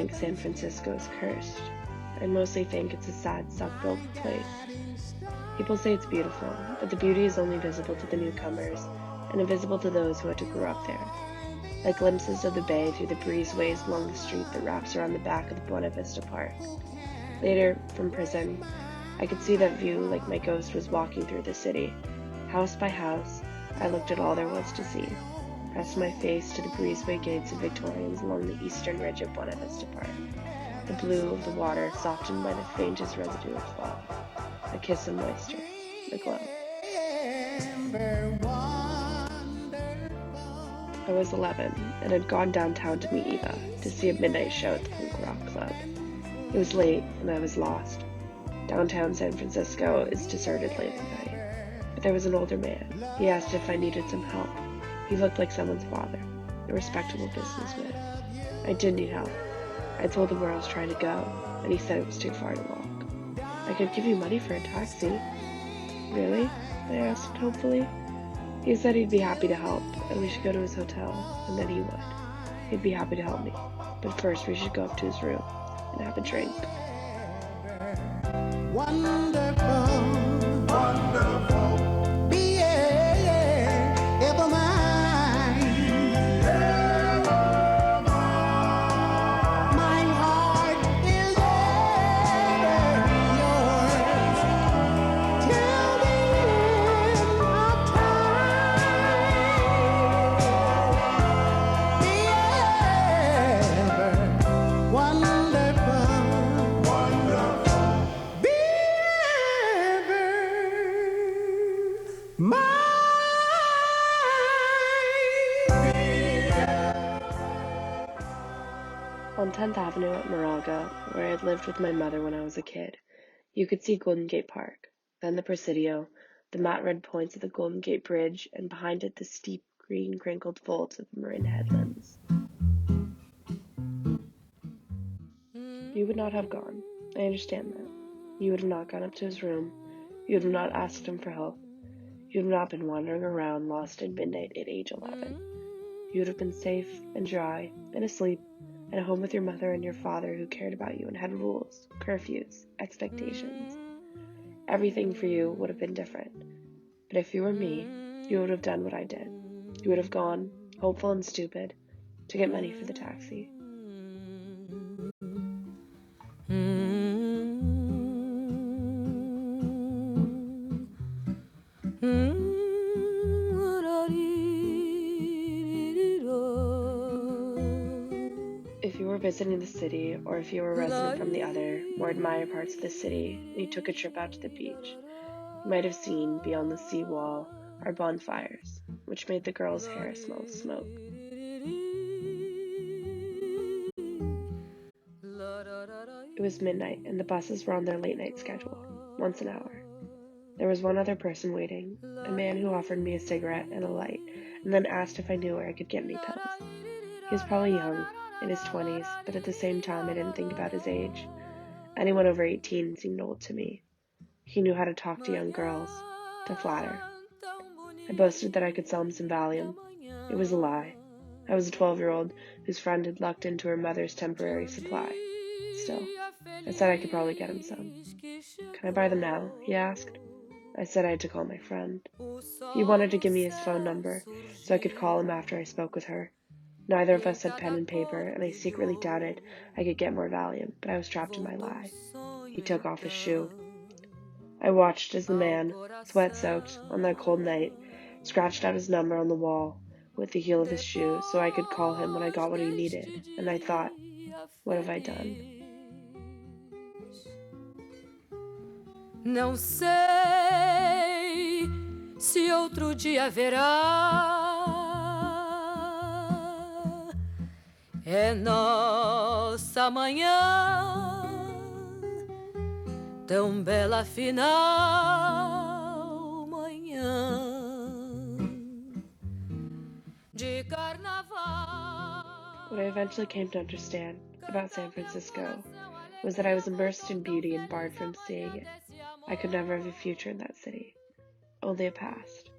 think San Francisco is cursed. I mostly think it's a sad, self-built place. People say it's beautiful, but the beauty is only visible to the newcomers and invisible to those who had to grow up there. Like glimpses of the bay through the breezeways along the street that wraps around the back of the Buena Vista Park. Later, from prison, I could see that view like my ghost was walking through the city. House by house, I looked at all there was to see, pressed my face to the breezeway gates of Victorians along the eastern ridge of Buena Vista Park. The blue of the water softened by the faintest residue of fog. A kiss of moisture, the glow. I was 11 and had gone downtown to meet Eva to see a midnight show at the punk rock club. It was late and I was lost. Downtown San Francisco is deserted late at night. But there was an older man. He asked if I needed some help. He looked like someone's father, a respectable businessman. I did need help. I told him where I was trying to go, and he said it was too far to walk. I could give you money for a taxi. Really? I asked hopefully. He said he'd be happy to help, and we should go to his hotel, and then he would. He'd be happy to help me, but first we should go up to his room and have a drink. Wonderful, wonderful, be ever mine, ever mine. My heart is ever yours till the end of time. Be ever wonderful, wonderful. Be ever mine. On 10th Avenue at Moraga, where I had lived with my mother when I was a kid, you could see Golden Gate Park, then the Presidio, the matte red points of the Golden Gate Bridge, and behind it the steep green crinkled folds of the Marin Headlands. You would not have gone. I understand that. You would have not gone up to his room. You would have not asked him for help. You would have not been wandering around lost in midnight at age 11. You would have been safe and dry and asleep and at home with your mother and your father who cared about you and had rules, curfews, expectations. Everything for you would have been different. But if you were me, you would have done what I did. You would have gone, hopeful and stupid, to get money for the taxi. If you were visiting the city, or if you were a resident from the other, more admired parts of the city, and you took a trip out to the beach, you might have seen, beyond the seawall, our bonfires, which made the girls' hair smell of smoke. It was midnight, and the buses were on their late-night schedule, once an hour. There was one other person waiting, a man who offered me a cigarette and a light, and then asked if I knew where I could get any pills. He was probably young, in his 20s, but at the same time I didn't think about his age. Anyone over 18 seemed old to me. He knew how to talk to young girls, to flatter. I boasted that I could sell him some Valium. It was a lie. I was a 12-year-old whose friend had lucked into her mother's temporary supply. Still, I said I could probably get him some. Can I buy them now? He asked. I said I had to call my friend. He wanted to give me his phone number so I could call him after I spoke with her. Neither of us had pen and paper, and I secretly doubted I could get more Valium, but I was trapped in my lie. He took off his shoe. I watched as the man, sweat-soaked, on that cold night, scratched out his number on the wall with the heel of his shoe so I could call him when I got what he needed, and I thought, what have I done? Não sei se outro dia haverá. É nossa manhã tão bela afinal, manhã de carnaval. What I eventually came to understand about San Francisco was that I was immersed in beauty and barred from seeing it. I could never have a future in that city, only a past.